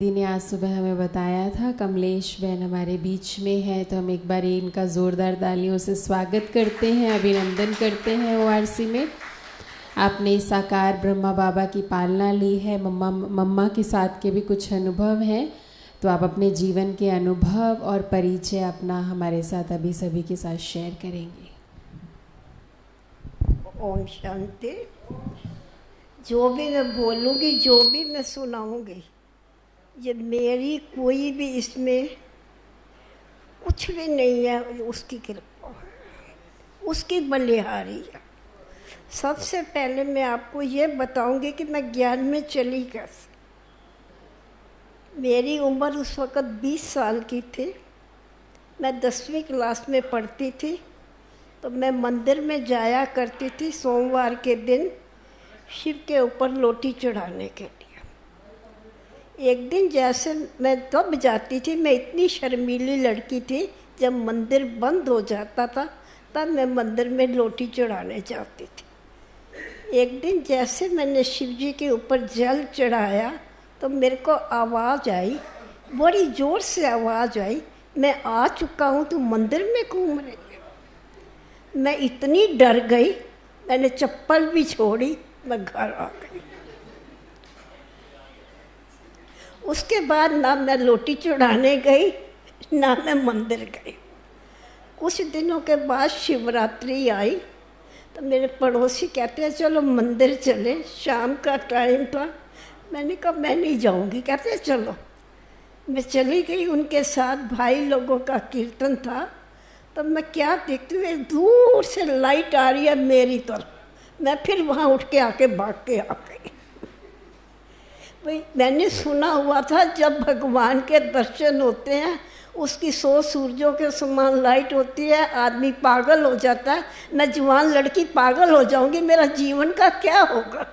दीदी ने आज सुबह हमें बताया था कमलेश बहन हमारे बीच में है, तो हम एक बार इनका ज़ोरदार तालियों से स्वागत करते हैं, अभिनंदन करते हैं। ओआरसी में आपने साकार ब्रह्मा बाबा की पालना ली है, मम्मा के साथ के भी कुछ अनुभव हैं, तो आप अपने जीवन के अनुभव और परिचय अपना हमारे साथ अभी सभी के साथ शेयर करेंगे। ओम शांति। जो भी मैं बोलूँगी, जो भी मैं सुनाऊँगी, ये मेरी कोई भी इसमें कुछ भी नहीं है, उसकी कृपा, उसकी बलिहारी है। सबसे पहले मैं आपको ये बताऊंगी कि मैं ज्ञान में चली कैसे। मेरी उम्र उस वक़्त 20 साल की थी। मैं 10वीं क्लास में पढ़ती थी, तो मैं मंदिर में जाया करती थी सोमवार के दिन शिव के ऊपर लोटी चढ़ाने के लिए। एक दिन जैसे मैं तब जाती थी, मैं इतनी शर्मीली लड़की थी, जब मंदिर बंद हो जाता था तब मैं मंदिर में लोटी चढ़ाने जाती थी। एक दिन जैसे मैंने शिव जी के ऊपर जल चढ़ाया तो मेरे को आवाज़ आई, बड़ी ज़ोर से आवाज़ आई, मैं आ चुका हूँ, तू मंदिर में घूम रही है। मैं इतनी डर गई, मैंने चप्पल भी छोड़ी, मैं घर आ गई। उसके बाद ना मैं लोटी चढ़ाने गई, ना मैं मंदिर गई। कुछ दिनों के बाद शिवरात्रि आई, तो मेरे पड़ोसी कहते हैं चलो मंदिर चले, शाम का टाइम था। मैंने कहा मैं नहीं जाऊंगी। कहते हैं चलो। मैं चली गई उनके साथ। भाई लोगों का कीर्तन था, तो मैं क्या देखती हूँ, दूर से लाइट आ रही है मेरी तरफ। मैं फिर वहाँ उठ के आके भाग के आ गई। भाई मैंने सुना हुआ था जब भगवान के दर्शन होते हैं उसकी 100 सूरजों के समान लाइट होती है, आदमी पागल हो जाता है। मैं जवान लड़की पागल हो जाऊंगी, मेरा जीवन का क्या होगा।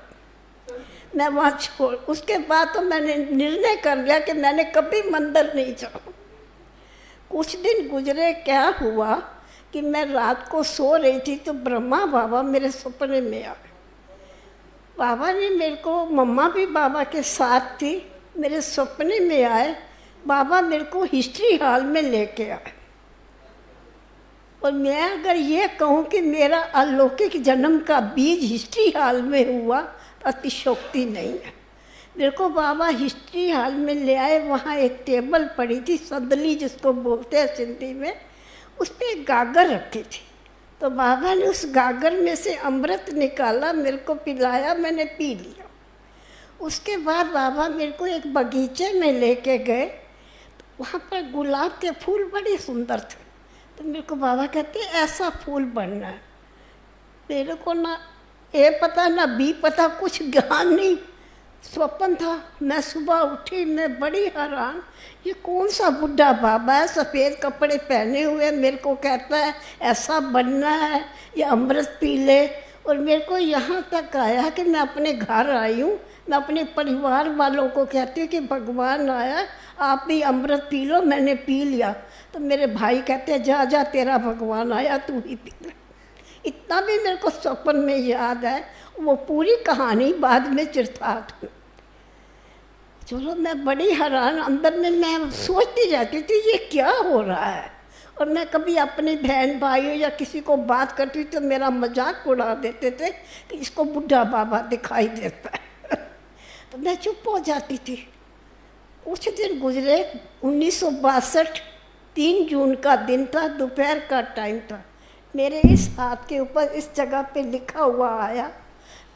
मैं वहाँ छोड़, उसके बाद तो मैंने निर्णय कर लिया कि मैंने कभी मंदिर नहीं जाऊँ। कुछ दिन गुजरे, क्या हुआ कि मैं रात को सो रही थी तो ब्रह्मा बाबा मेरे सपने में आए। बाबा ने मेरे को, मम्मा भी बाबा के साथ थी, मेरे सपने में आए। बाबा मेरे को हिस्ट्री हॉल में लेके आए। और मैं अगर ये कहूँ कि मेरा अलौकिक जन्म का बीज हिस्ट्री हॉल में हुआ तो अतिशयोक्ति नहीं है। मेरे को बाबा हिस्ट्री हॉल में ले आए। वहाँ एक टेबल पड़ी थी, संदली जिसको बोलते हैं सिंधी में, उस पर एक गागर रखी थी। तो बाबा ने उस गागर में से अमृत निकाला, मेरे को पिलाया, मैंने पी लिया। उसके बाद बाबा मेरे को एक बगीचे में लेके गए, तो वहाँ पर गुलाब के फूल बड़े सुंदर थे। तो मेरे को बाबा कहते ऐसा फूल बनना है। मेरे को ना ए पता ना बी पता, कुछ ज्ञान नहीं, स्वप्न था। मैं सुबह उठी, मैं बड़ी हैरान, ये कौन सा बुढ़ा बाबा है, सफ़ेद कपड़े पहने हुए, मेरे को कहता है ऐसा बनना है, ये अमृत पी ले। और मेरे को यहाँ तक आया कि मैं अपने घर आई हूँ, मैं अपने परिवार वालों को कहती हूँ कि भगवान आया, आप भी अमृत पी लो। मैंने पी लिया। तो मेरे भाई कहते हैं जा जा, तेरा भगवान आया, तू ही पी ले। इतना भी मेरे को स्वप्न में याद है। वो पूरी कहानी बाद में चिरथात हुई। चलो, मैं बड़ी हैरान, अंदर में मैं सोचती रहती थी ये क्या हो रहा है। और मैं कभी अपने बहन भाइयों या किसी को बात करती तो मेरा मजाक उड़ा देते थे कि इसको बुढ़ा बाबा दिखाई देता है। तो मैं चुप हो जाती थी। कुछ दिन गुजरे, 1962 3 जून का दिन था, दोपहर का टाइम था। मेरे इस हाथ के ऊपर इस जगह पे लिखा हुआ आया,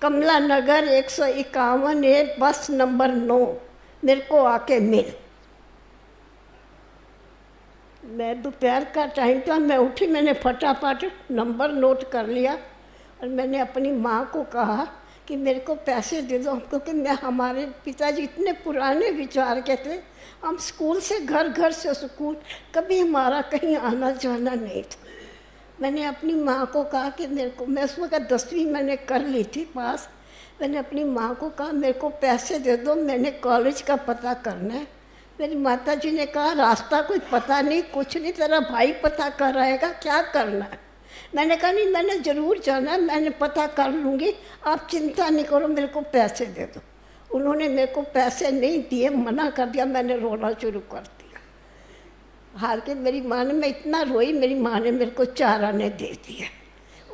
कमला नगर 151 है, बस नंबर 9, मेरे को आके मिल। मैं दोपहर का टाइम था, मैं उठी, मैंने फटाफट नंबर नोट कर लिया और मैंने अपनी माँ को कहा कि मेरे को पैसे दे दो, क्योंकि हमारे पिताजी इतने पुराने विचार के थे। हम स्कूल से घर, घर से स्कूल, कभी हमारा कहीं आना जाना नहीं था। मैंने अपनी माँ को कहा कि मेरे को, मैं उस वक्त 10वीं मैंने कर ली थी पास। मैंने अपनी माँ को कहा मेरे को पैसे दे दो, मैंने कॉलेज का पता करना है। मेरी माता जी ने कहा रास्ता कुछ पता नहीं, कुछ नहीं, तेरा भाई पता कर आएगा, क्या करना है। मैंने कहा नहीं, मैंने ज़रूर जाना है, मैंने पता कर लूँगी, आप चिंता नहीं करो, मेरे को पैसे दे दो। उन्होंने मेरे को पैसे नहीं दिए, मना कर दिया, मैंने रोना शुरू कर दिया। हार के मेरी माँ ने, मैं इतना रोई, मेरी माँ ने मेरे को 4 आने दे दिए।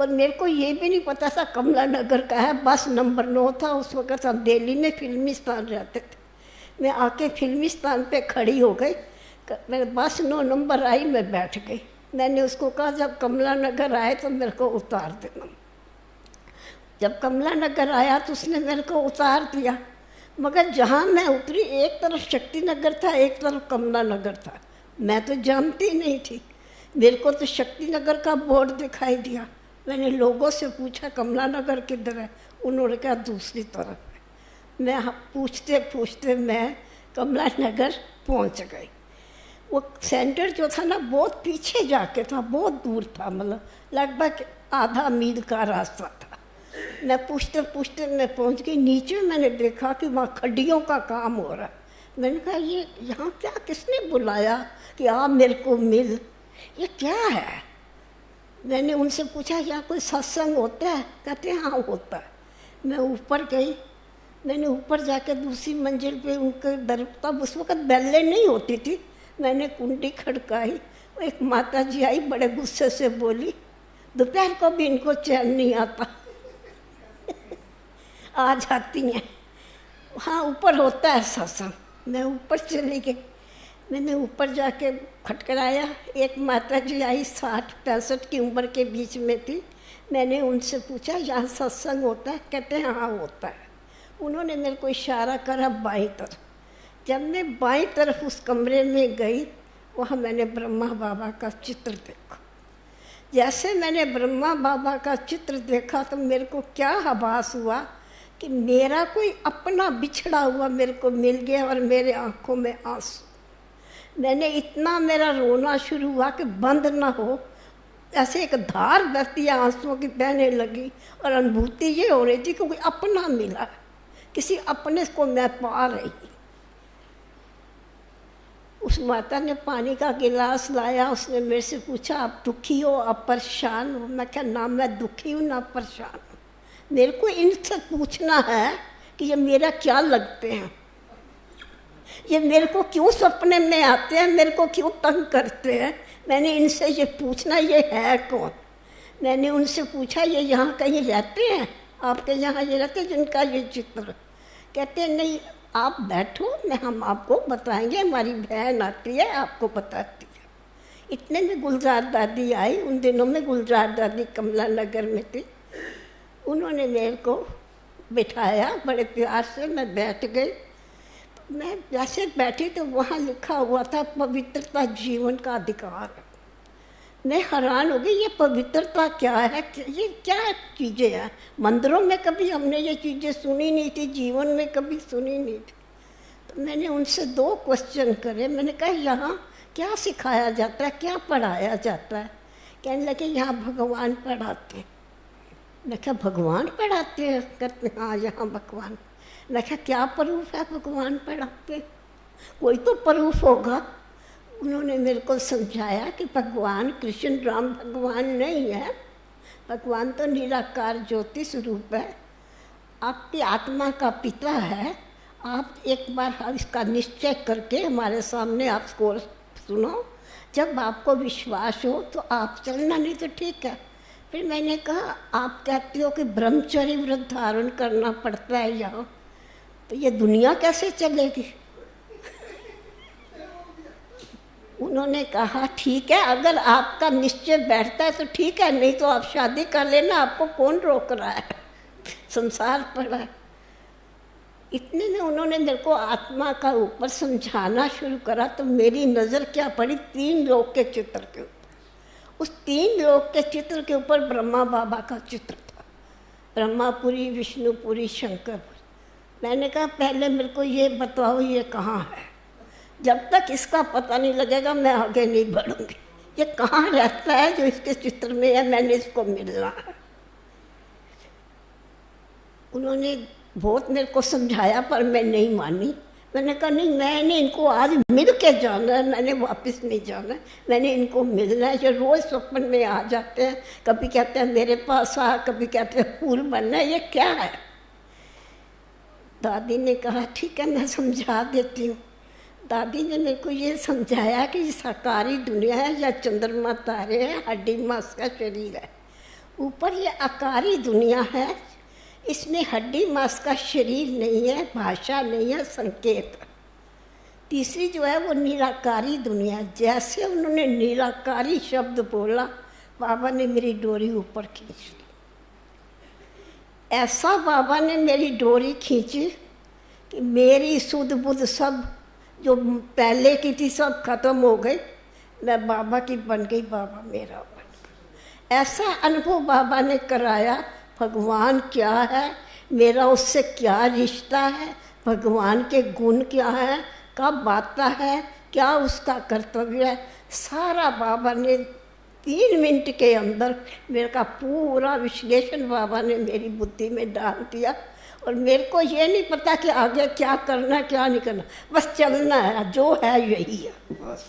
और मेरे को ये भी नहीं पता था कमला नगर का है, बस नंबर 9 था। उस वक़्त हम दिल्ली में फिल्मिस्तान रहते थे। मैं आके फिल्मिस्तान पे खड़ी हो गई, मेरे बस 9 नंबर आई, मैं बैठ गई। मैंने उसको कहा जब कमला नगर आए तो मेरे को उतार देना। जब कमला नगर आया तो उसने मेरे को उतार दिया, मगर जहाँ मैं उतरी एक तरफ शक्ति नगर था, एक तरफ कमला नगर था। मैं तो जानती नहीं थी, मेरे को तो शक्ति नगर का बोर्ड दिखाई दिया। मैंने लोगों से पूछा कमला नगर किधर है, उन्होंने कहा दूसरी तरफ है। मैं पूछते पूछते मैं कमला नगर पहुंच गई। वो सेंटर जो था ना बहुत पीछे जाके था, बहुत दूर था, मतलब लगभग आधा मील का रास्ता था। मैं पूछते पूछते मैं पहुंच गई। नीचे मैंने देखा कि वहाँ खड्डियों का काम हो रहा है। मैंने कहा ये यहाँ क्या, किसने बुलाया कि आप मेरे को मिल, ये क्या है? मैंने उनसे पूछा यहाँ कोई सत्संग होता है? कहते हैं हाँ होता है। मैं ऊपर गई, मैंने ऊपर जाकर दूसरी मंजिल पे उनके दर, तब उस वक़्त बेलें नहीं होती थी, मैंने कुंडी खड़काई। वो एक माता जी आई, बड़े गुस्से से बोली दोपहर को भी इनको चैन नहीं आता आ जाती हैं, हाँ ऊपर होता है सत्संग। मैं ऊपर चली गई, मैंने ऊपर जाके खटखटाया। एक माता जी आई, 60-65 की उम्र के बीच में थी। मैंने उनसे पूछा यहाँ सत्संग होता है? कहते हैं हाँ होता है। उन्होंने मेरे को इशारा करा बाईं तरफ। जब मैं बाईं तरफ उस कमरे में गई, वहाँ मैंने ब्रह्मा बाबा का चित्र देखा। जैसे मैंने ब्रह्मा बाबा का चित्र देखा तो मेरे को क्या आभास हुआ कि मेरा कोई अपना बिछड़ा हुआ मेरे को मिल गया और मेरे आँखों में आंसू। मैंने इतना, मेरा रोना शुरू हुआ कि बंद ना हो, ऐसे एक धार बहती आंसुओं की बहने लगी। और अनुभूति ये हो रही थी कि कोई अपना मिला, किसी अपने को मैं पा रही। उस माता ने पानी का गिलास लाया, उसने मेरे से पूछा आप दुखी हो, आप परेशान हो? मैं क्या, ना मैं दुखी हूँ ना परेशान हूँ। मेरे को इनसे पूछना है कि ये मेरा क्या लगते हैं, ये मेरे को क्यों सपने में आते हैं, मेरे को क्यों तंग करते हैं। मैंने इनसे ये पूछना ये है कौन। मैंने उनसे पूछा ये यहाँ कहीं रहते हैं, आपके यहाँ ये रहते हैं जिनका ये चित्र? कहते हैं नहीं आप बैठो, हम आपको बताएंगे, हमारी बहन आती है आपको बताती है। इतने में गुलजार दादी आई। उन दिनों में गुलजार दादी कमला नगर में थी। उन्होंने मेरे को बिठाया बड़े प्यार से, मैं बैठ गई। मैं जैसे बैठी तो वहाँ लिखा हुआ था पवित्रता जीवन का अधिकार। मैं हैरान हो गई, ये पवित्रता क्या है, ये क्या चीज़ें हैं? मंदिरों में कभी हमने ये चीज़ें सुनी नहीं थी, जीवन में कभी सुनी नहीं थी। तो मैंने उनसे 2 क्वेश्चन करे। मैंने कहा यहाँ क्या सिखाया जाता है, क्या पढ़ाया जाता है? कहने लगे यहाँ भगवान पढ़ाते हैं। मैं क्या भगवान पढ़ाते हैं? कहते हाँ यहाँ भगवान। मैं क्या क्या प्रूफ है भगवान पढ़ाते? कोई तो प्रूफ होगा। उन्होंने मेरे को समझाया कि भगवान कृष्ण राम भगवान नहीं है, भगवान तो निराकार ज्योति स्वरूप है, आपकी आत्मा का पिता है। आप एक बार इसका निश्चय करके हमारे सामने आप स्कोर सुनो, जब आपको विश्वास हो तो आप चलना, नहीं तो ठीक है। फिर मैंने कहा आप कहते हो कि ब्रह्मचर्य व्रत धारण करना पड़ता है यहाँ, तो ये दुनिया कैसे चलेगी? उन्होंने कहा ठीक है, अगर आपका निश्चय बैठता है तो ठीक है, नहीं तो आप शादी कर लेना, आपको कौन रोक रहा है, संसार पड़ा है। इतने में उन्होंने मेरे को आत्मा का ऊपर समझाना शुरू करा। तो मेरी नज़र क्या पड़ी, 3 लोक के चित्र के ऊपर। उस 3 लोक के चित्र के ऊपर ब्रह्मा बाबा का चित्र था, ब्रह्मापुरी, विष्णुपुरी, शंकरपुरी। मैंने कहा पहले मेरे को ये बताओ ये कहाँ है, जब तक इसका पता नहीं लगेगा मैं आगे नहीं बढ़ूंगी। ये कहाँ रहता है जो इसके चित्र में है, मैंने इसको मिलना है। उन्होंने बहुत मेरे को समझाया पर मैं नहीं मानी। मैंने कहा नहीं, मैंने इनको आज मिल के जाना है, मैंने वापस नहीं जाना है, मैंने इनको मिलना है। जो रोज़ स्वप्न में आ जाते हैं, कभी कहते हैं मेरे पास आ, कभी कहते हैं फूल बनना है, ये क्या है? दादी ने कहा ठीक है मैं समझा देती हूँ। दादी ने मेरे को ये समझाया कि ये साकारी दुनिया है या चंद्रमा तारे हैं, हड्डी मांस का शरीर है। ऊपर ये आकारी दुनिया है, इसमें हड्डी मांस का शरीर नहीं है, भाषा नहीं है, संकेत। तीसरी जो है वो निराकारी दुनिया। जैसे उन्होंने निराकारी शब्द बोला, बाबा ने मेरी डोरी ऊपर खींच ली। ऐसा बाबा ने मेरी डोरी खींची कि मेरी सुध बुध सब जो पहले की थी सब खत्म हो गई। मैं बाबा की बन गई, बाबा मेरा बन गया। ऐसा अनुभव बाबा ने कराया। भगवान क्या है, मेरा उससे क्या रिश्ता है, भगवान के गुण क्या है, कब आता है, क्या उसका कर्तव्य है, सारा बाबा ने 3 मिनट के अंदर मेरे का पूरा विश्लेषण बाबा ने मेरी बुद्धि में डाल दिया। और मेरे को ये नहीं पता कि आगे क्या करना क्या नहीं करना, बस चलना है, जो है यही है बस।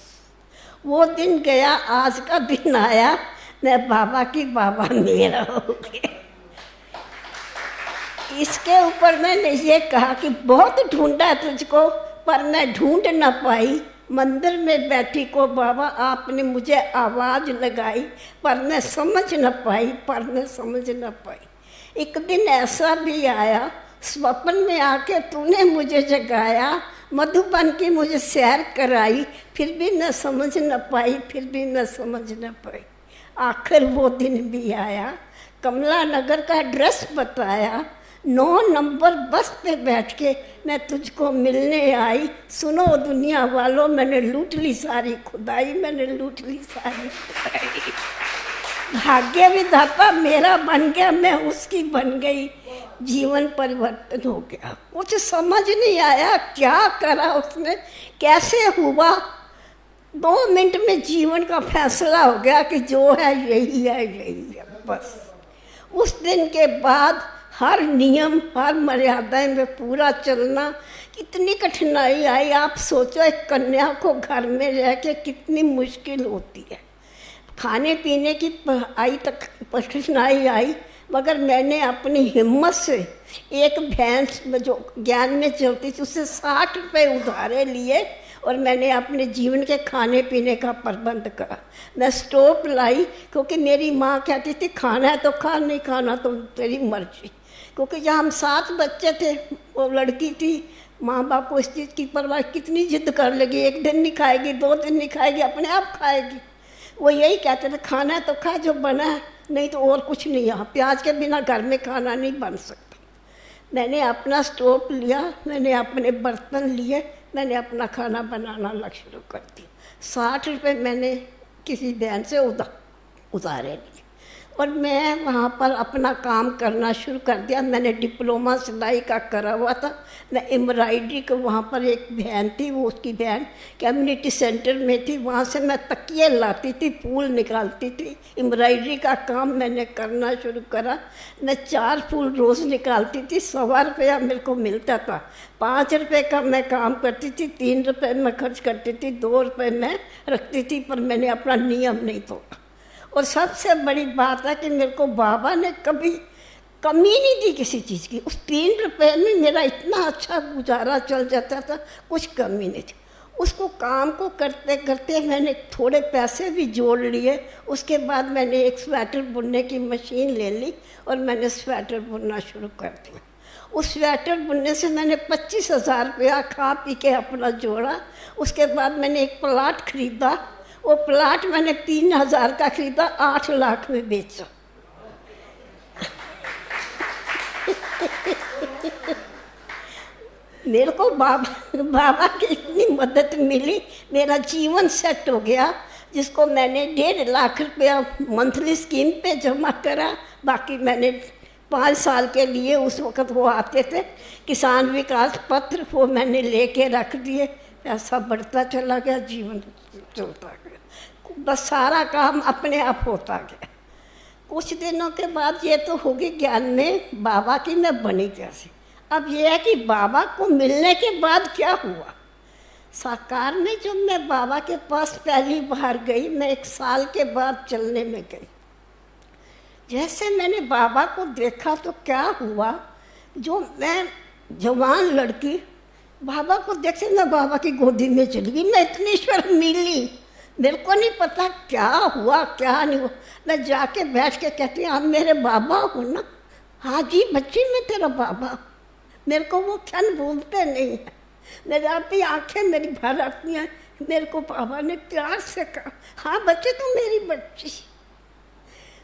वो दिन गया, आज का दिन आया, मैं बाबा की, बाबा मेरा हो गया। इसके ऊपर मैंने ये कहा कि बहुत ढूंढा तुझको पर मैं ढूंढ ना पाई। मंदिर में बैठी को बाबा आपने मुझे आवाज़ लगाई पर मैं समझ न पाई, पर मैं समझ न पाई। एक दिन ऐसा भी आया, स्वप्न में आके तूने मुझे जगाया, मधुबन की मुझे सैर कराई, फिर भी न समझ न पाई, फिर भी न समझ न पाई। आखिर वो दिन भी आया, कमला नगर का एड्रेस बताया, 9 नंबर बस पे बैठ के मैं तुझको मिलने आई। सुनो दुनिया वालों, मैंने लूट ली सारी खुदाई, मैंने लूट ली सारी खुदाई। भाग्य विधाता मेरा बन गया, मैं उसकी बन गई, जीवन परिवर्तन हो गया। कुछ समझ नहीं आया क्या करा उसने, कैसे हुआ। 2 मिनट में जीवन का फैसला हो गया कि जो है यही है, यही है बस। उस दिन के बाद हर नियम, हर मर्यादाएं में पूरा चलना, कितनी कठिनाई आई। आप सोचो एक कन्या को घर में रह के कितनी मुश्किल होती है। खाने पीने की आई तक कठिनाई आई, मगर मैंने अपनी हिम्मत से एक भैंस जो ज्ञान में चलती थी उससे 60 रुपये उधारे लिए और मैंने अपने जीवन के खाने पीने का प्रबंध करा। मैं स्टोव लाई क्योंकि मेरी माँ कहती थी खाना है तो खा, नहीं खाना तो तेरी मर्जी। क्योंकि जब हम 7 बच्चे थे, वो लड़की थी, माँ बाप को इस चीज़ की परवाह, कितनी जिद कर लेगी, 1 दिन नहीं खाएगी, 2 दिन नहीं खाएगी, अपने आप खाएगी। वो यही कहते थे खाना है तो खा जो बना है, नहीं तो और कुछ नहीं। यहाँ प्याज के बिना घर में खाना नहीं बन सकता। मैंने अपना स्टोव लिया, मैंने अपने बर्तन लिए, मैंने अपना खाना बनाना शुरू कर दिया। 60 रुपये मैंने किसी बहन से उधारे लिए और मैं वहाँ पर अपना काम करना शुरू कर दिया। मैंने डिप्लोमा सिलाई का करा हुआ था। मैं एम्ब्रॉयडरी को, वहाँ पर एक बहन थी, वो उसकी बहन कम्युनिटी सेंटर में थी, वहाँ से मैं तकिए लाती थी, फूल निकालती थी। एम्ब्रॉयडरी का काम मैंने करना शुरू करा। मैं 4 फूल रोज़ निकालती थी, 1.25 रुपया मेरे को मिलता था। 5 रुपये का मैं काम करती थी, 3 रुपये मैं खर्च करती थी, 2 रुपये मैं रखती थी, पर मैंने अपना नियम नहीं तोड़ा। और सबसे बड़ी बात है कि मेरे को बाबा ने कभी कमी नहीं दी किसी चीज़ की। उस 3 रुपये में मेरा इतना अच्छा गुजारा चल जाता था, कुछ कमी नहीं थी। उसको काम को करते करते मैंने थोड़े पैसे भी जोड़ लिए। उसके बाद मैंने एक स्वेटर बुनने की मशीन ले ली और मैंने स्वेटर बुनना शुरू कर दिया। उस स्वेटर बुनने से मैंने 25,000 रुपया खा पी के अपना जोड़ा। उसके बाद मैंने एक प्लाट खरीदा। वो प्लाट मैंने 3,000 का खरीदा, 8 लाख में बेचा। मेरे को बाबा की इतनी मदद मिली, मेरा जीवन सेट हो गया। जिसको मैंने 1.5 लाख रुपया मंथली स्कीम पे जमा करा, बाकी मैंने 5 साल के लिए, उस वक़्त वो आते थे किसान विकास पत्र, वो मैंने लेके रख दिए। पैसा बढ़ता चला गया, जीवन चलता गया, बस सारा काम अपने आप होता गया। कुछ दिनों के बाद ये तो होगी ज्ञान में बाबा की मैं बनी जैसी। अब ये है कि बाबा को मिलने के बाद क्या हुआ। साकार में जब मैं बाबा के पास पहली बार गई, मैं 1 साल के बाद चलने में गई। जैसे मैंने बाबा को देखा तो क्या हुआ, जो मैं जवान लड़की, बाबा को देखते मैं बाबा की गोदी में चली गई। मैं इतनी शर्म मिली, मेरे को नहीं पता क्या हुआ क्या नहीं हुआ। मैं जाके बैठ के कहती आप मेरे बाबा हो ना? हाँ जी बच्ची मैं तेरा बाबा। मेरे को वो क्षण भूलते नहीं है। मेरे आप ही आँखें मेरी भर आती हैं। मेरे को बाबा ने प्यार से कहा हाँ बच्चे तुम मेरी बच्ची।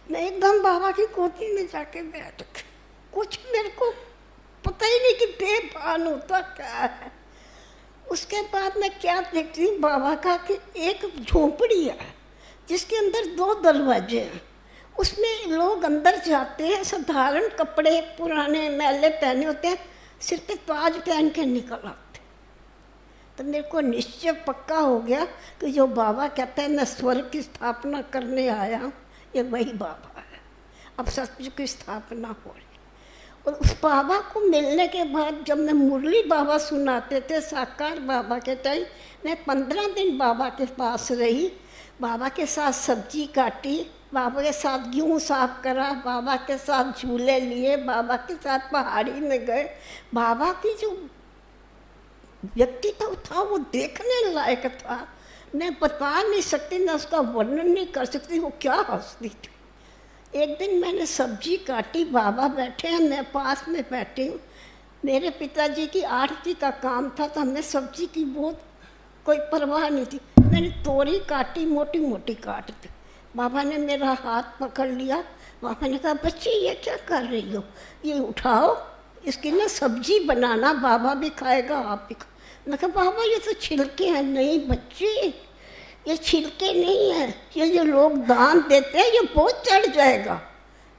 मैं एकदम बाबा की गोदी में जाके बैठ गई। कुछ मेरे को पता ही नहीं कि बेभान होता क्या है। उसके बाद मैं क्या देखती हूँ बाबा का कि एक झोपड़ी है जिसके अंदर 2 दरवाजे हैं। उसमें लोग अंदर जाते हैं, साधारण कपड़े पुराने मैले पहने होते हैं, सिर पे ताज पहन के निकल आते। तो मेरे को निश्चय पक्का हो गया कि जो बाबा कहता है मैं स्वर्ग की स्थापना करने आया हूँ, ये वही बाबा है। अब सचमुच की स्थापना हो रही। और उस बाबा को मिलने के बाद जब मैं मुरली बाबा सुनाते थे साकार बाबा के टाइम, मैं 15 दिन बाबा के पास रही। बाबा के साथ सब्जी काटी, बाबा के साथ गेहूँ साफ करा, बाबा के साथ झूले लिए, बाबा के साथ पहाड़ी में गए। बाबा की जो व्यक्तित्व था वो देखने लायक था। मैं बता नहीं सकती, मैं उसका वर्णन नहीं कर सकती वो क्या हंसती थी। एक दिन मैंने सब्जी काटी, बाबा बैठे हैं, मैं पास में बैठी हूँ। मेरे पिताजी की आरती का काम था तो हमें सब्जी की बहुत कोई परवाह नहीं थी। मैंने तोरी काटी, मोटी मोटी काट दी। बाबा ने मेरा हाथ पकड़ लिया। बाबा ने कहा बच्ची ये क्या कर रही हो, ये उठाओ, इसकी ना सब्जी बनाना, बाबा भी खाएगा आप भी। मैं कहा बाबा ये तो छिलके हैं। नहीं बच्ची ये छिलके नहीं है, ये जो लोग दान देते हैं ये बहुत चढ़ जाएगा।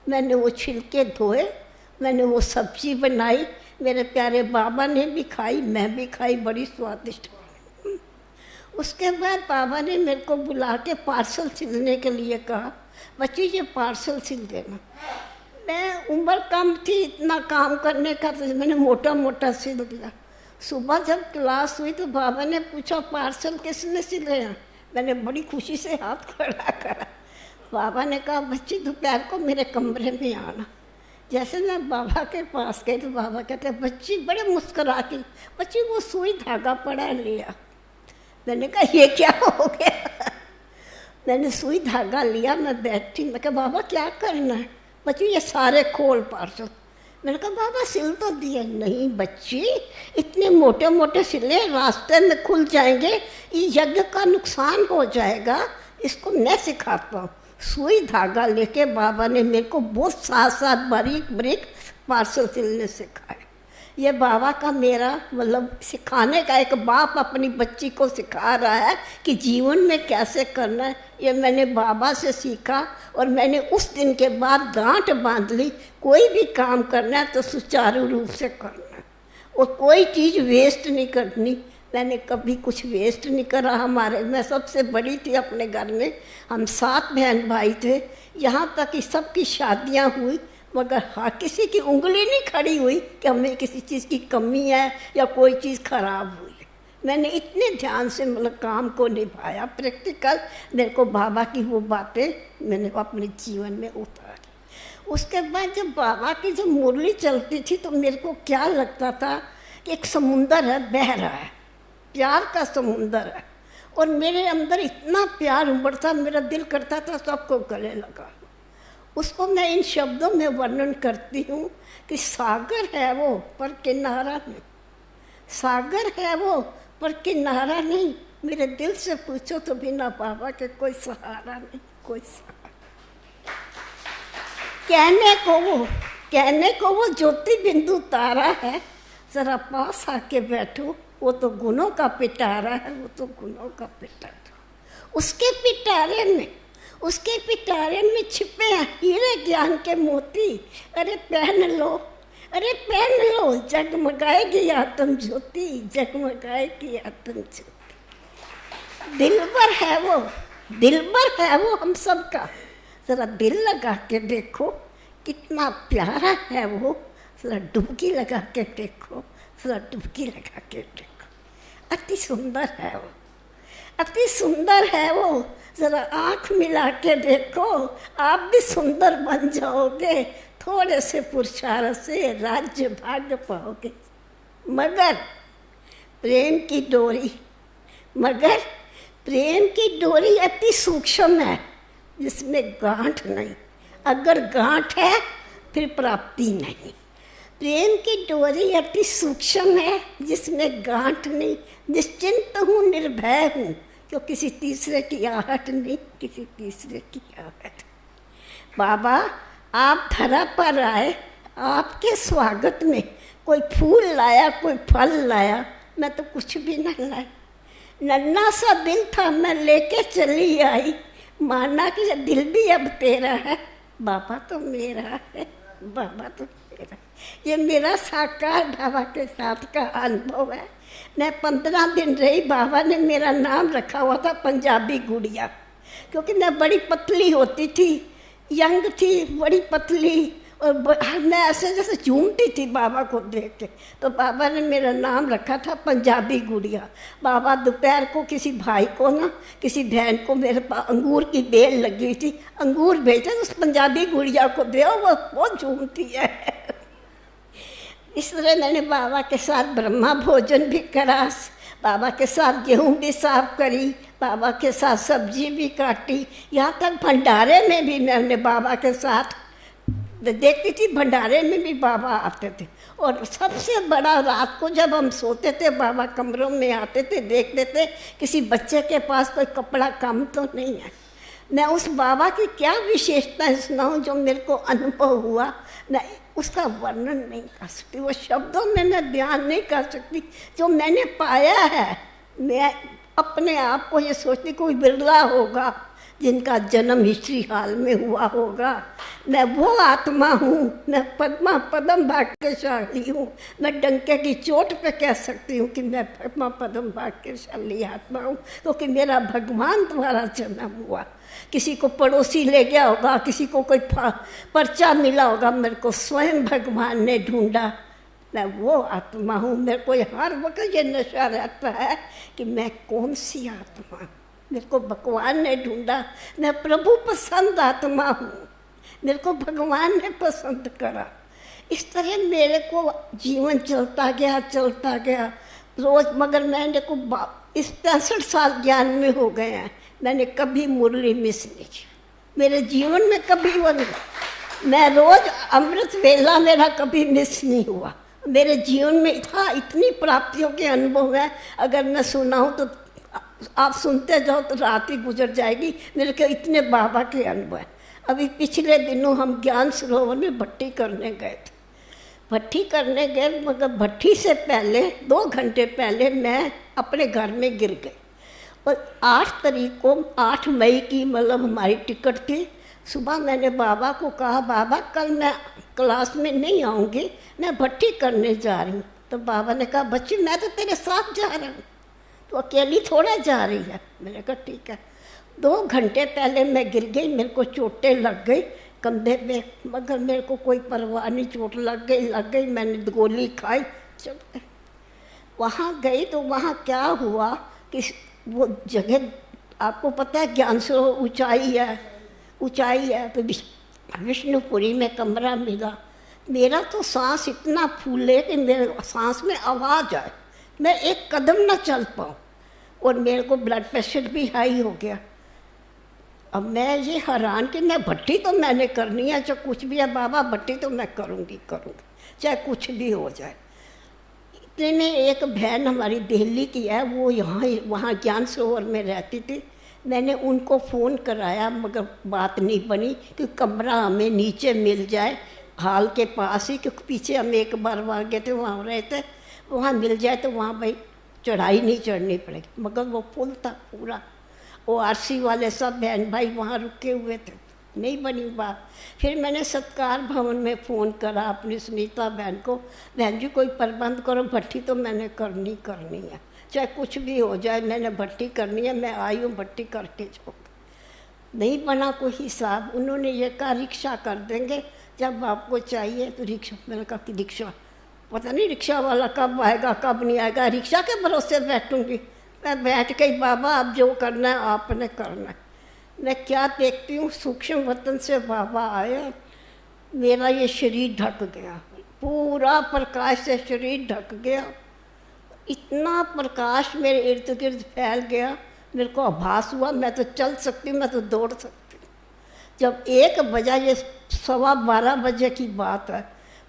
मैंने वो छिलके धोए, मैंने वो सब्जी बनाई, मेरे प्यारे बाबा ने भी खाई, मैं भी खाई, बड़ी स्वादिष्ट। उसके बाद बाबा ने मेरे को बुला के पार्सल सिलने के लिए कहा बच्ची ये पार्सल सिल देना। मैं उम्र कम थी इतना काम करने का, तो मैंने मोटा मोटा सिल दिया। सुबह जब क्लास हुई तो बाबा ने पूछा पार्सल किसने सिले हैं? मैंने बड़ी खुशी से हाथ खड़ा करा। बाबा ने कहा बच्ची दोपहर को मेरे कमरे में आना। जैसे मैं बाबा के पास गई तो बाबा कहते बच्ची बड़े मुस्कुरा के बच्ची वो सुई धागा पड़ा लिया। मैंने कहा ये क्या हो गया? मैंने सुई धागा लिया, मैं बैठी। मैं कहा बाबा क्या करना है? बच्ची ये सारे खोल पार्सल। मैंने कहा बाबा सिल तो दिए। नहीं बच्ची इतने मोटे मोटे सिले रास्ते में खुल जाएंगे, ये यज्ञ का नुकसान हो जाएगा, इसको मैं सिखाता हूँ। सुई धागा लेके बाबा ने मेरे को बहुत साथ साथ बारीक बारीक पार्सल सिलने सिखाए। ये बाबा का मेरा मतलब सिखाने का, एक बाप अपनी बच्ची को सिखा रहा है कि जीवन में कैसे करना है, ये मैंने बाबा से सीखा। और मैंने उस दिन के बाद गांठ बांध ली, कोई भी काम करना है तो सुचारू रूप से करना है और कोई चीज़ वेस्ट नहीं करनी। मैंने कभी कुछ वेस्ट नहीं करा। मैं सबसे बड़ी थी अपने घर में, हम 7 बहन भाई थे। यहाँ तक कि सबकी शादियाँ हुई, मगर हाँ किसी की उंगली नहीं खड़ी हुई कि हमें किसी चीज़ की कमी है या कोई चीज़ खराब हुई। मैंने इतने ध्यान से मतलब काम को निभाया प्रैक्टिकल। मेरे को बाबा की वो बातें मैंने अपने जीवन में उतारी। उसके बाद जब बाबा की जब मुरली चलती थी तो मेरे को क्या लगता था कि एक समुंदर है, बह रहा है, प्यार का समुंदर है। और मेरे अंदर इतना प्यार उमड़ता, मेरा दिल करता था सबको गले लगा। उसको मैं इन शब्दों में वर्णन करती हूँ कि सागर है वो पर किनारा नहीं, सागर है वो पर किनारा नहीं। मेरे दिल से पूछो तो बिना बाबा के कोई सहारा नहीं, कोई सहारा। कहने को वो ज्योति बिंदु तारा है, जरा पास आके बैठो, वो तो गुणों का पिटारा है, वो तो गुणों का पिटारा। उसके पिटारे में छिपे हैं हीरे ज्ञान के मोती। अरे पहन लो जगमगाएगी आत्म ज्योति, जगमगाएगी आत्म ज्योति। दिलबर है वो हम सबका। जरा दिल लगा के देखो कितना प्यारा है वो। जरा डुबकी लगा के देखो, जरा डुबकी लगा के देखो। अति सुंदर है वो। जरा आँख मिला के देखो, आप भी सुंदर बन जाओगे। थोड़े से पुरुषार्थ से राज्य भाग्य पाओगे। मगर प्रेम की डोरी, मगर प्रेम की डोरी अति सूक्ष्म है जिसमें गांठ नहीं। अगर गांठ है फिर प्राप्ति नहीं। प्रेम की डोरी अति सूक्ष्म है जिसमें गांठ नहीं। निश्चिंत हूँ, निर्भय हूँ, क्यों किसी तीसरे की आहट नहीं, किसी तीसरे की आहट। बाबा आप धरा पर आए, आपके स्वागत में कोई फूल लाया, कोई फल लाया, मैं तो कुछ भी नहीं लाई। नन्हा सा दिल था, मैं लेके चली आई, माना कि ये दिल भी अब तेरा है, बाबा तो मेरा है, बाबा तो मेरा। ये मेरा साकार बाबा के साथ का अनुभव है। मैं 15 दिन रही, बाबा ने मेरा नाम रखा हुआ था पंजाबी गुड़िया, क्योंकि मैं बड़ी पतली होती थी, यंग थी, बड़ी पतली, और मैं ऐसे जैसे झूमती थी बाबा को देख के। तो बाबा ने मेरा नाम रखा था पंजाबी गुड़िया। बाबा दोपहर को किसी भाई को ना, किसी बहन को, मेरे पास अंगूर की बेल लगी थी, अंगूर भेजे, उस पंजाबी गुड़िया को दे, वो बहुत झूमती है। इस तरह मैंने बाबा के साथ ब्रह्मा भोजन भी करा, बाबा के साथ गेहूँ भी साफ करी, बाबा के साथ सब्जी भी काटी, यहाँ तक भंडारे में भी मैंने बाबा के साथ देखती थी। भंडारे में भी बाबा आते थे। और सबसे बड़ा, रात को जब हम सोते थे बाबा कमरों में आते थे, देखते थे किसी बच्चे के पास कोई कपड़ा कम तो नहीं है। मैं उस बाबा की क्या विशेषता सुनाऊं जो मेरे को अनुभव हुआ, मैं उसका वर्णन नहीं कर सकती, वो शब्दों में मैं बयान नहीं कर सकती। जो मैंने पाया है, मैं अपने आप को ये सोचती कोई बिरला होगा जिनका जन्म हिस्ट्री हाल में हुआ होगा। मैं वो आत्मा हूँ, मैं पद्मा पदम भाग्यशाली हूँ। मैं डंके की चोट पे कह सकती हूँ कि मैं पद्मा पदम भाग्यशाली आत्मा हूँ, क्योंकि मेरा भगवान द्वारा जन्म हुआ। किसी को पड़ोसी ले गया होगा, किसी को कोई पर्चा मिला होगा, मेरे को स्वयं भगवान ने ढूंढा। मैं वो आत्मा हूँ। मेरे को हर वक्त ये नशा रहता है कि मैं कौन सी आत्मा हूँ। मेरे को भगवान ने ढूंढा, मैं प्रभु पसंद आत्मा हूँ, मेरे को भगवान ने पसंद करा। इस तरह मेरे को जीवन चलता गया रोज। मगर मैंने को इस 65 साल ज्ञान में हो गए हैं, मैंने कभी मुरली मिस नहीं की मेरे जीवन में, कभी वो नहीं। मैं रोज अमृत वेला मेरा कभी मिस नहीं हुआ। मेरे जीवन में इतनी प्राप्तियों के अनुभव है, अगर मैं सुनाऊँ तो आप सुनते जाओ तो रात ही गुजर जाएगी। मेरे को इतने बाबा के अनुभव हैं। अभी पिछले दिनों हम ज्ञान सरोवर में भट्टी करने गए थे। भट्टी करने गए, मगर भट्टी से पहले 2 घंटे पहले मैं अपने घर में गिर गई। और 8 तारीख को, 8 मई की मतलब हमारी टिकट थी। सुबह मैंने बाबा को कहा, बाबा कल मैं क्लास में नहीं आऊँगी, मैं भट्टी करने जा रही हूँ। तो बाबा ने कहा, बच्ची मैं तो तेरे साथ जा रहा हूँ, तो अकेली थोड़ा जा रही है। मैंने कहा ठीक है। 2 घंटे पहले मैं गिर गई, मेरे को चोटें लग गई कंधे पे, मगर मेरे को कोई परवाह नहीं, चोट लग गई। मैंने गोली खाई, चल गई। वहाँ गई तो वहाँ क्या हुआ कि वो जगह आपको पता है, ज्ञान से ऊंचाई है। तो विष्णुपुरी में कमरा मिला। मेरा तो सांस इतना फूले कि मेरे सांस में आवाज़ आए, मैं एक कदम ना चल पाऊँ। और मेरे को ब्लड प्रेशर भी हाई हो गया। अब मैं ये हैरान कि मैं भट्टी तो मैंने करनी है, चाहे कुछ भी है बाबा, भट्टी तो मैं करूँगी, चाहे कुछ भी हो जाए। इतने में एक बहन हमारी दिल्ली की है, वो वहाँ ज्ञान सरोवर में रहती थी। मैंने उनको फ़ोन कराया, मगर बात नहीं बनी कि कमरा हमें नीचे मिल जाए, हाल के पास ही, क्योंकि पीछे हम एक बार वहाँ गए थे, वहाँ रहे थे, वहाँ मिल जाए तो वहाँ भाई चढ़ाई नहीं चढ़नी पड़ेगी। मगर वो पुल था पूरा, वो आरसी वाले सब बहन भाई वहाँ रुके हुए थे, नहीं बनी बात। फिर मैंने सत्कार भवन में फ़ोन करा अपनी सुनीता बहन को, बहन जी कोई प्रबंध करो, भट्टी तो मैंने करनी है, चाहे कुछ भी हो जाए, मैंने भट्टी करनी है, मैं आई हूँ भट्टी करके छोड़। नहीं बना कोई हिसाब। उन्होंने ये कहा रिक्शा कर देंगे, जब आपको चाहिए तो रिक्शा। मैंने कहा कि रिक्शा, पता नहीं रिक्शा वाला कब आएगा कब नहीं आएगा, रिक्शा के भरोसे बैठूंगी। मैं बैठ गई, बाबा आप जो करना है आपने करना है। मैं क्या देखती हूँ, सूक्ष्म वतन से बाबा आए, मेरा ये शरीर ढक गया, पूरा प्रकाश से शरीर ढक गया। इतना प्रकाश मेरे इर्द गिर्द फैल गया, मेरे को आभास हुआ मैं तो चल सकती हूँ, मैं तो दौड़ सकती हूँ। जब 1 बजा, ये 12:15 बजे की बात है,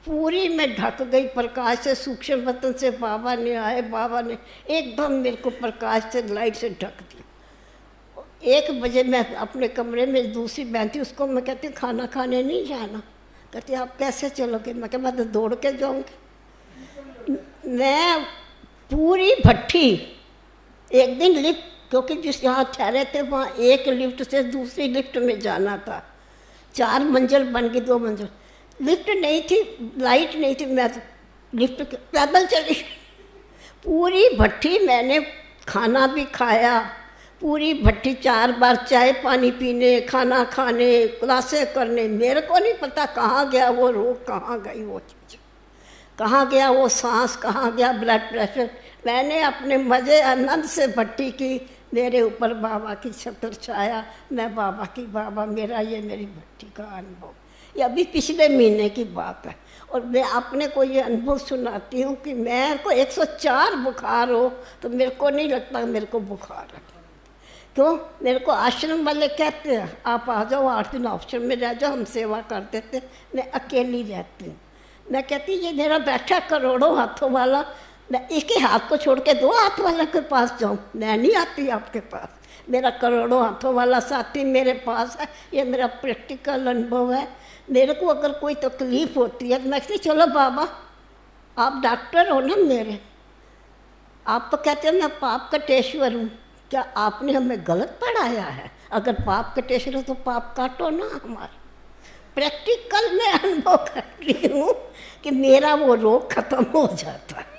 पूरी मैं ढक गई प्रकाश से। सूक्ष्म वतन से बाबा ने आए, बाबा ने एकदम मेरे को प्रकाश से लाइट से ढक दिया। 1 बजे मैं अपने कमरे में, दूसरी बहन थी, उसको मैं कहती खाना खाने नहीं जाना। कहती आप कैसे चलोगे? मैं मैं तो दौड़ के जाऊँगी। मैं पूरी भट्ठी, एक दिन लिफ्ट, क्योंकि जिस यहाँ ठहरे थे वहाँ एक लिफ्ट से दूसरी लिफ्ट में जाना था। 4 मंजिल बन गई, 2 मंजिल। लिफ्ट नहीं थी, लाइट नहीं थी, मैं लिफ्ट पैदल चली। पूरी भट्ठी मैंने खाना भी खाया, पूरी भट्ठी 4 बार चाय पानी पीने, खाना खाने, क्लासें करने। मेरे को नहीं पता कहाँ गया वो रोग, कहाँ गई वो चीज़, कहाँ गया वो सांस, कहाँ गया ब्लड प्रेशर। मैंने अपने मज़े आनंद से भट्टी की, मेरे ऊपर बाबा की छत्र छाया, मैं बाबा की, बाबा मेरा, ये मेरी भट्टी का अनुभव। ये अभी पिछले महीने की बात है। और मैं अपने को ये अनुभव सुनाती हूँ कि मेरे को 104 बुखार हो तो मेरे को नहीं लगता मेरे को बुखार है। क्यों? मेरे को आश्रम वाले कहते हैं आप आ जाओ, 8 दिन आश्रम में रह जाओ, हम सेवा कर देते। मैं अकेली रहती हूँ। मैं कहती ये मेरा बैठा करोड़ों हाथों वाला, मैं एक ही हाथ को छोड़ के 2 हाथ वाले के पास जाऊँ? मैं नहीं आती आपके पास। मेरा करोड़ों हाथों वाला साथी मेरे पास है, ये मेरा प्रैक्टिकल अनुभव है। मेरे को अगर कोई तकलीफ़ होती है मैं कहती चलो बाबा, आप डॉक्टर हो ना मेरे, आप तो कहते हैं मैं पाप कटेश्वर हूँ, क्या आपने हमें गलत पढ़ाया है? अगर पाप कटेश्वर हो तो पाप काटो ना हमारा। प्रैक्टिकल में अनुभव करती हूँ कि मेरा वो रोग खत्म हो जाता है।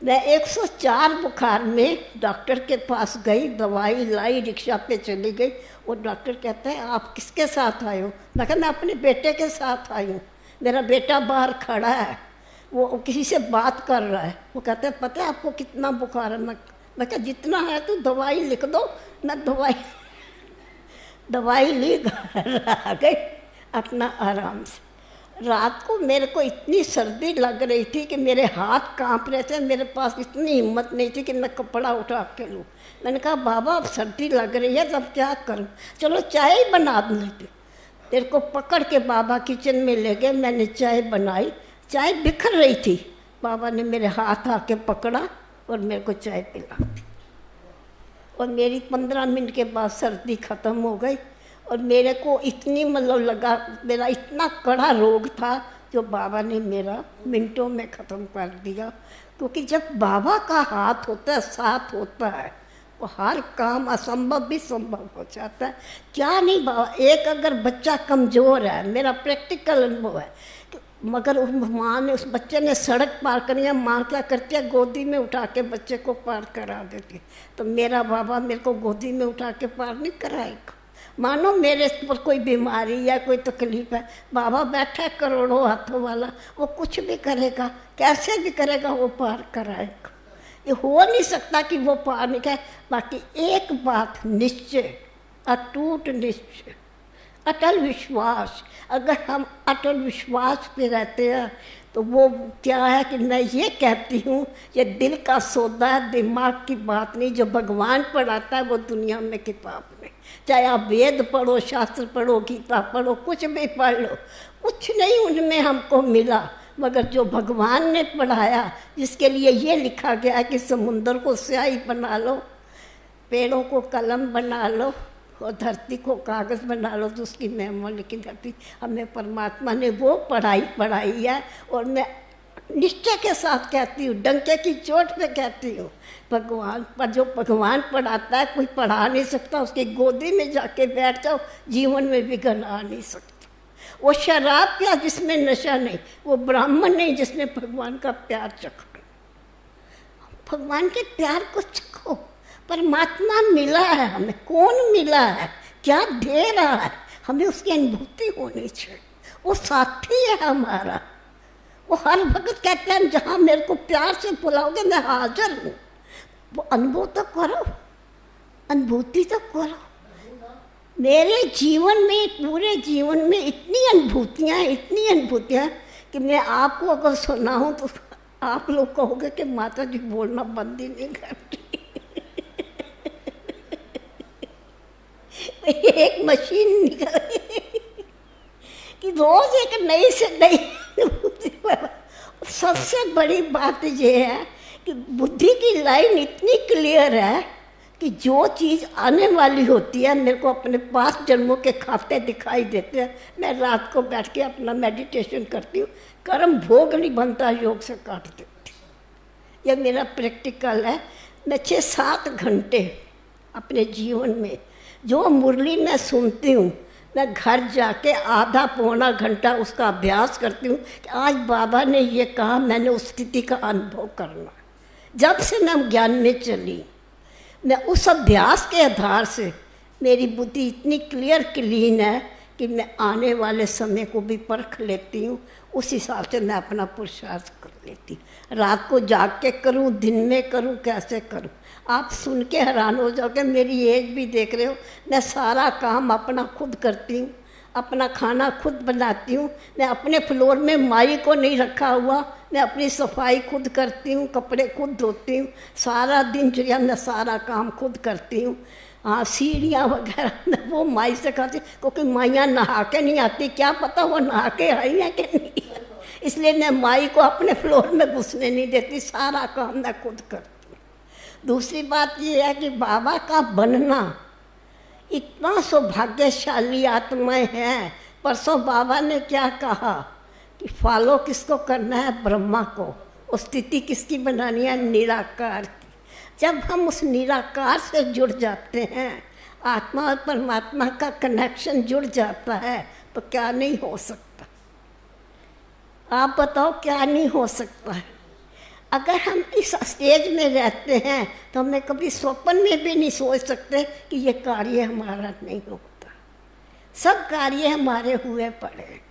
मैं 104 बुखार में डॉक्टर के पास गई, दवाई लाई, रिक्शा पे चली गई। वो डॉक्टर कहता है आप किसके साथ आए हो? मैं कहा मैं अपने बेटे के साथ आई हूँ, मेरा बेटा बाहर खड़ा है, वो किसी से बात कर रहा है। वो कहते हैं पता है आपको कितना बुखार है? मैं कहा जितना है तो दवाई लिख दो। मैं दवाई ली, घर आ गई अपना आराम से। रात को मेरे को इतनी सर्दी लग रही थी कि मेरे हाथ कांप रहे थे, मेरे पास इतनी हिम्मत नहीं थी कि मैं कपड़ा उठा के लूँ। मैंने कहा बाबा अब सर्दी लग रही है तब क्या करूँ, चलो चाय ही बना लेते। मेरे को पकड़ के बाबा किचन में ले गए, मैंने चाय बनाई। चाय बिखर रही थी, बाबा ने मेरे हाथ आके पकड़ा और मेरे को चाय पिला दी। और मेरी 15 मिनट के बाद सर्दी ख़त्म हो गई। और मेरे को इतनी मतलब लगा, मेरा इतना कड़ा रोग था जो बाबा ने मेरा मिनटों में ख़त्म कर दिया। क्योंकि जब बाबा का हाथ होता है, साथ होता है, वो हर काम असंभव भी संभव हो जाता है। क्या नहीं बाबा, एक अगर बच्चा कमज़ोर है, मेरा प्रैक्टिकल अनुभव है, मगर उस माँ ने, उस बच्चे ने सड़क पार करनी है, माँ क्या करती है गोदी में उठा के बच्चे को पार करा देती है। तो मेरा बाबा मेरे को गोदी में उठा के पार नहीं कराएगा। मानो मेरे पर कोई बीमारी या कोई तकलीफ है, बाबा बैठा है करोड़ों हाथों वाला, वो कुछ भी करेगा, कैसे भी करेगा, वो पार कराएगा। ये हो नहीं सकता कि वो पार नहीं करे। बाकी एक बात निश्चय, अटूट निश्चय, अटल विश्वास। अगर हम अटल विश्वास पे रहते हैं तो वो क्या है कि मैं ये कहती हूँ, ये दिल का सौदा है, दिमाग की बात नहीं। जो भगवान पढ़ाता है वो दुनिया में किताब में, चाहे आप वेद पढ़ो, शास्त्र पढ़ो, गीता पढ़ो, कुछ भी पढ़ लो, कुछ नहीं उनमें हमको मिला। मगर जो भगवान ने पढ़ाया, जिसके लिए ये लिखा गया है कि समुंदर को स्याही बना लो, पेड़ों को कलम बना लो और धरती को कागज़ बना लो तो उसकी महिमा लिखी जाती। हमें परमात्मा ने वो पढ़ाई है। और मैं निश्चय के साथ कहती हूँ, डंके की चोट पे कहती हूँ, भगवान पर जो भगवान पढ़ाता है कोई पढ़ा नहीं सकता। उसकी गोदी में जाके बैठ जाओ, जीवन में भी गना नहीं सकता। वो शराब क्या जिसमें नशा नहीं, वो ब्राह्मण नहीं जिसने भगवान का प्यार चखा। भगवान के प्यार को चखो। परमात्मा मिला है हमें, कौन मिला है, क्या दे रहा है, हमें उसकी अनुभूति होनी चाहिए। वो साथी है हमारा, वो हर वक्त कहते हैं जहाँ मेरे को प्यार से बुलाओगे मैं हाजिर हूँ। वो अनुभव तो करो, अनुभूति तो करो। मेरे जीवन में, पूरे जीवन में इतनी अनुभूतियाँ कि मैं आपको अगर सुनाऊं तो आप लोग कहोगे कि माता जी बोलना बंद ही नहीं करती। एक मशीन निकल कि रोज एक नई से नई। सबसे बड़ी बात ये है कि बुद्धि की लाइन इतनी क्लियर है कि जो चीज़ आने वाली होती है मेरे को अपने 5 जन्मों के खाते दिखाई देते हैं। मैं रात को बैठ के अपना मेडिटेशन करती हूँ, कर्म भोग नहीं बनता, योग से काट देती। यह मेरा प्रैक्टिकल है। मैं 6-7 घंटे अपने जीवन में जो मुरली मैं सुनती हूँ, मैं घर जाके आधा पौना घंटा उसका अभ्यास करती हूँ कि आज बाबा ने ये कहा, मैंने उस स्थिति का अनुभव करना। जब से मैं ज्ञान में चली, मैं उस अभ्यास के आधार से मेरी बुद्धि इतनी क्लियर क्लीन है कि मैं आने वाले समय को भी परख लेती हूँ। उस हिसाब से मैं अपना पुरुषार्थ कर लेती हूँ। रात को जाग के करूँ, दिन में करूँ, कैसे करूँ। आप सुन के हैरान हो जाओगे, मेरी एज भी देख रहे हो। मैं सारा काम अपना खुद करती हूँ, अपना खाना खुद बनाती हूँ। मैं अपने फ्लोर में माई को नहीं रखा हुआ, मैं अपनी सफाई खुद करती हूँ, कपड़े खुद धोती हूँ। सारा दिनचर्या मैं सारा काम खुद करती हूँ। हाँ, सीढ़ियाँ वगैरह मैं वो माई से करती, क्योंकि माइयाँ नहा के नहीं आती, क्या पता वो नहा के आई है कि नहीं। इसलिए मैं माई को अपने फ्लोर में घुसने नहीं देती, सारा काम मैं खुद करती हूँ। दूसरी बात ये है कि बाबा का बनना, इतना सौभाग्यशाली आत्माएं हैं। परसों बाबा ने क्या कहा कि फॉलो किसको करना है? ब्रह्मा को। और स्थिति किसकी बनानी है? निराकार की। जब हम उस निराकार से जुड़ जाते हैं, आत्मा और परमात्मा का कनेक्शन जुड़ जाता है, तो क्या नहीं हो सकता? आप बताओ क्या नहीं हो सकता है? अगर हम इस स्टेज में रहते हैं तो हमें कभी स्वप्न में भी नहीं सोच सकते कि ये कार्य हमारा नहीं होता। सब कार्य हमारे हुए पड़े हैं।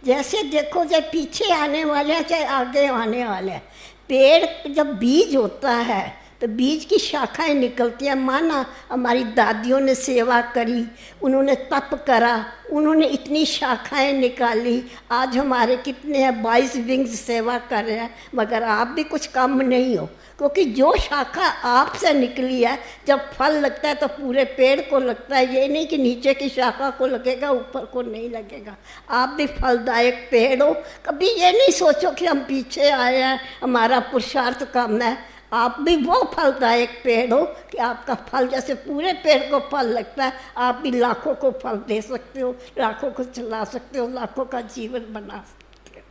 जैसे देखो, चाहे पीछे आने वाले हैं चाहे आगे आने वाले हैं, पेड़ जब बीज होता है तो बीज की शाखाएं निकलती हैं। माना हमारी दादियों ने सेवा करी, उन्होंने तप करा, उन्होंने इतनी शाखाएं निकाली। आज हमारे कितने हैं? 22 विंग्स सेवा कर रहे हैं, मगर आप भी कुछ कम नहीं हो, क्योंकि जो शाखा आपसे निकली है, जब फल लगता है तो पूरे पेड़ को लगता है। ये नहीं कि नीचे की शाखा को लगेगा, ऊपर को नहीं लगेगा। आप भी फलदायक पेड़ हो। कभी ये नहीं सोचो कि हम पीछे आए हैं, हमारा पुरुषार्थ कम है। आप भी वो फलदायक पेड़ हो कि आपका फल, जैसे पूरे पेड़ को फल लगता है, आप भी लाखों को फल दे सकते हो, लाखों को चला सकते हो, लाखों का जीवन बना सकते हो।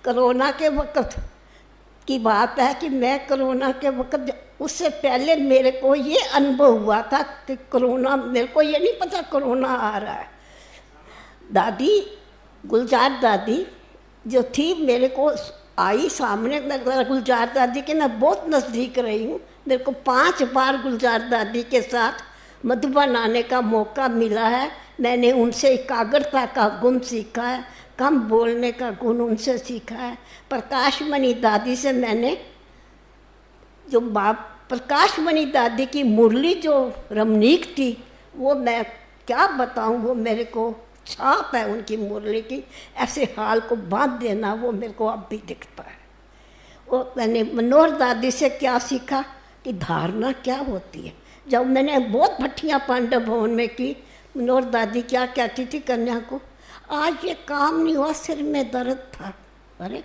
कोरोना के वक्त की बात है कि मैं कोरोना के वक्त, उससे पहले मेरे को ये अनुभव हुआ था कि कोरोना, मेरे को ये नहीं पता कोरोना आ रहा है। दादी, गुलजार दादी जो थी, मेरे को आई सामने। मैं गुलजार दादी के मैं बहुत नज़दीक रही हूँ। मेरे को 5 बार गुलजार दादी के साथ मधुबन आने का मौका मिला है। मैंने उनसे एकाग्रता का गुण सीखा है, कम बोलने का गुण उनसे सीखा है। प्रकाशमणि दादी से मैंने जो प्रकाशमणि दादी की मुरली जो रमणीक थी, वो मैं क्या बताऊँ, वो मेरे को छाप है उनकी मुरली की। ऐसे हाल को बांध देना, वो मेरे को अब भी दिखता है। और मैंने मनोहर दादी से क्या सीखा कि धारणा क्या होती है। जब मैंने बहुत भट्टियाँ पांडव भवन में की, मनोहर दादी क्या कहती थी कन्या को, आज ये काम नहीं हुआ, सिर में दर्द था। अरे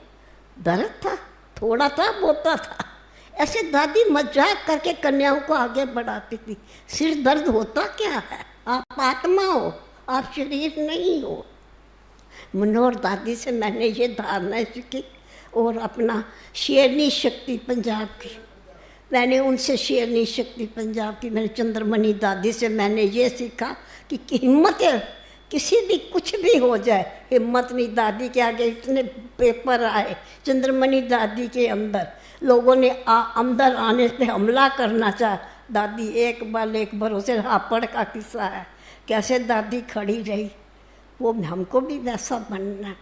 दर्द था, थोड़ा था, बोता था। ऐसे दादी मजाक करके कन्याओं को आगे बढ़ाती थी। सिर दर्द होता क्या है? आप आत्मा हो, आप शरीर नहीं हो। मनोहर दादी से मैंने ये धारणा सीखी। और अपना शेरनी शक्ति पंजाब की, मैंने उनसे शेरनी शक्ति पंजाब की, मैंने चंद्रमणि दादी से मैंने ये सीखा कि हिम्मत है, किसी भी कुछ भी हो जाए, हिम्मत नहीं। दादी के आगे इतने पेपर आए चंद्रमणि दादी के अंदर, लोगों ने अंदर आने पे हमला करना चाहा। दादी एक भरोसे हापड़ का किस्सा है, कैसे दादी खड़ी रही। वो हमको भी वैसा बनना है।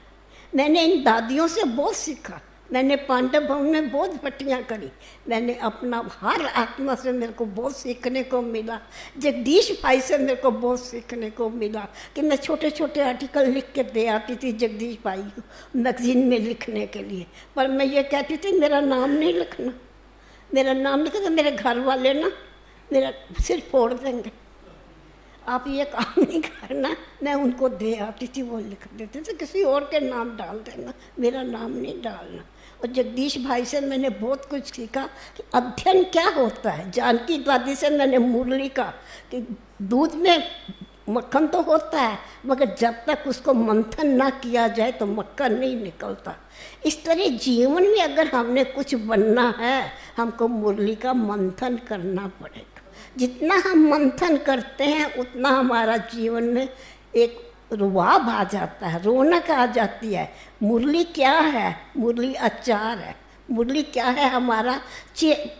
मैंने इन दादियों से बहुत सीखा। मैंने पांडव भवन में बहुत पट्टियाँ करी। मैंने अपना हर आत्मा से मेरे को बहुत सीखने को मिला। जगदीश भाई से मेरे को बहुत सीखने को मिला कि मैं छोटे छोटे आर्टिकल लिख के दे आती थी जगदीश भाई को मैगजीन में लिखने के लिए। पर मैं ये कहती थी मेरा नाम नहीं लिखना, मेरा नाम लिखा तो मेरे घर वाले ना मेरा सिर फोड़ देंगे, आप ये काम नहीं करना। मैं उनको दे आती थी, वो लिख देते थे, किसी और के नाम डाल देना, मेरा नाम नहीं डालना। और जगदीश भाई से मैंने बहुत कुछ सीखा कि अध्ययन क्या होता है। जानकी दादी से मैंने मुरली का कि दूध में मक्खन तो होता है मगर जब तक उसको मंथन ना किया जाए तो मक्खन नहीं निकलता। इस तरह जीवन में अगर हमने कुछ बनना है हमको मुरली का मंथन करना पड़ेगा। जितना हम मंथन करते हैं उतना हमारा जीवन में एक रुआब आ जाता है, रौनक आ जाती है। मुरली क्या है? मुरली अचार है। मुरली क्या है? हमारा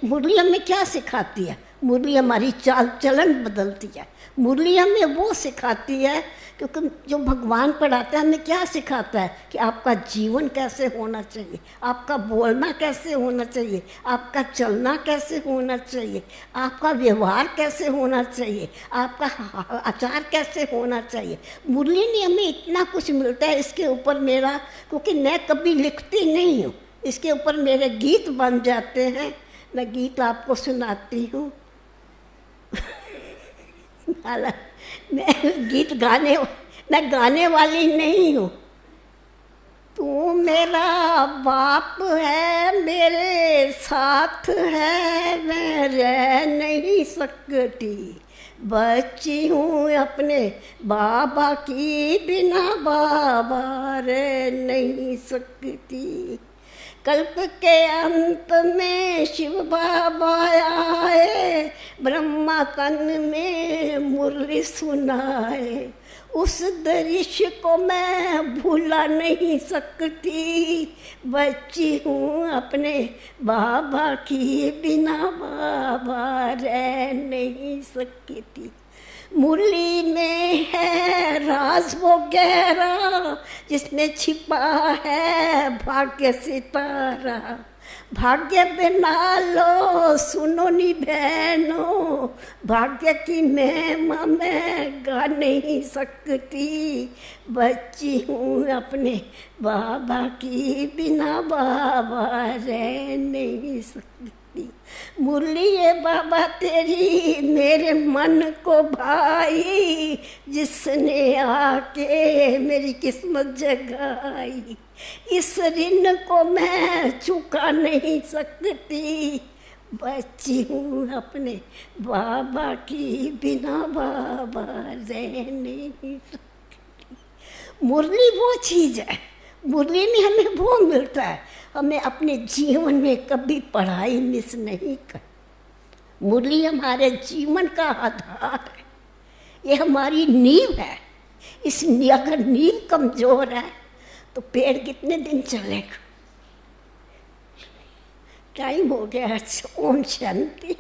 मुरली हमें क्या सिखाती है? मुरली हमारी चाल चलन बदलती है। मुरली हमें वो सिखाती है क्योंकि जो भगवान पढ़ाता है हमें क्या सिखाता है कि आपका जीवन कैसे होना चाहिए, आपका बोलना कैसे होना चाहिए, आपका चलना कैसे होना चाहिए, आपका व्यवहार कैसे होना चाहिए, आपका आचार कैसे होना चाहिए। मुरली ने हमें इतना कुछ मिलता है। इसके ऊपर मेरा, क्योंकि मैं कभी लिखती नहीं हूँ, इसके ऊपर मेरे गीत बन जाते हैं। मैं गीत आपको सुनाती हूँ। मैं गाने वाली नहीं हूँ। तू मेरा बाप है, मेरे साथ है, मैं रह नहीं सकती। बच्ची हूँ अपने बाबा की, बिना बाबा रह नहीं सकती। कल्प के अंत में शिव बाबा आए, ब्रह्मा तन में मुरली सुनाए। उस दृश्य को मैं भूला नहीं सकती। बच्ची हूँ अपने बाबा की, बिना बाबा रह नहीं सकती। मुरली में है राज वो गहरा, जिसमें छिपा है भाग्य सितारा। भाग्य बना लो सुनो नी बहनों, भाग्य की महिमा मैं गा नहीं सकती। बच्ची हूँ अपने बाबा की, बिना बाबा रह नहीं सकती। मुरली ये बाबा तेरी मेरे मन को भाई, जिसने आके मेरी किस्मत जगाई। इस ऋण को मैं चुका नहीं सकती। बच्ची हूँ अपने बाबा की, बिना बाबा रह नहीं सकती। मुरली वो चीज़ है, मुरली में हमें वो मिलता है। हमें अपने जीवन में कभी पढ़ाई मिस नहीं कर। मुरली हमारे जीवन का आधार है, ये हमारी नींव है। इस अगर नींव कमज़ोर है तो पेड़ कितने दिन चलेगा। टाइम हो गया। ओम शांति।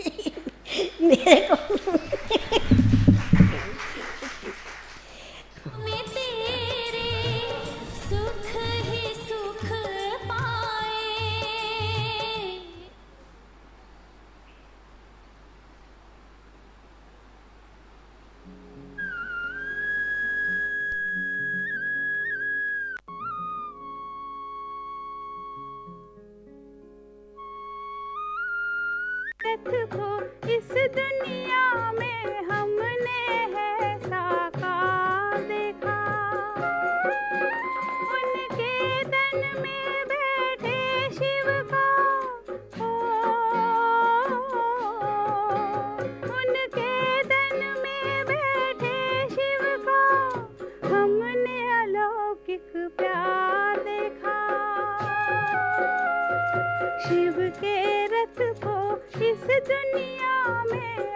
मेरे को इस दुनिया में हमने है साकार देखा। उनके तन में बैठे शिव का, उनके तन में बैठे शिव का, हमने अलौकिक प्यार देखा। शिव के रथ को इस दुनिया में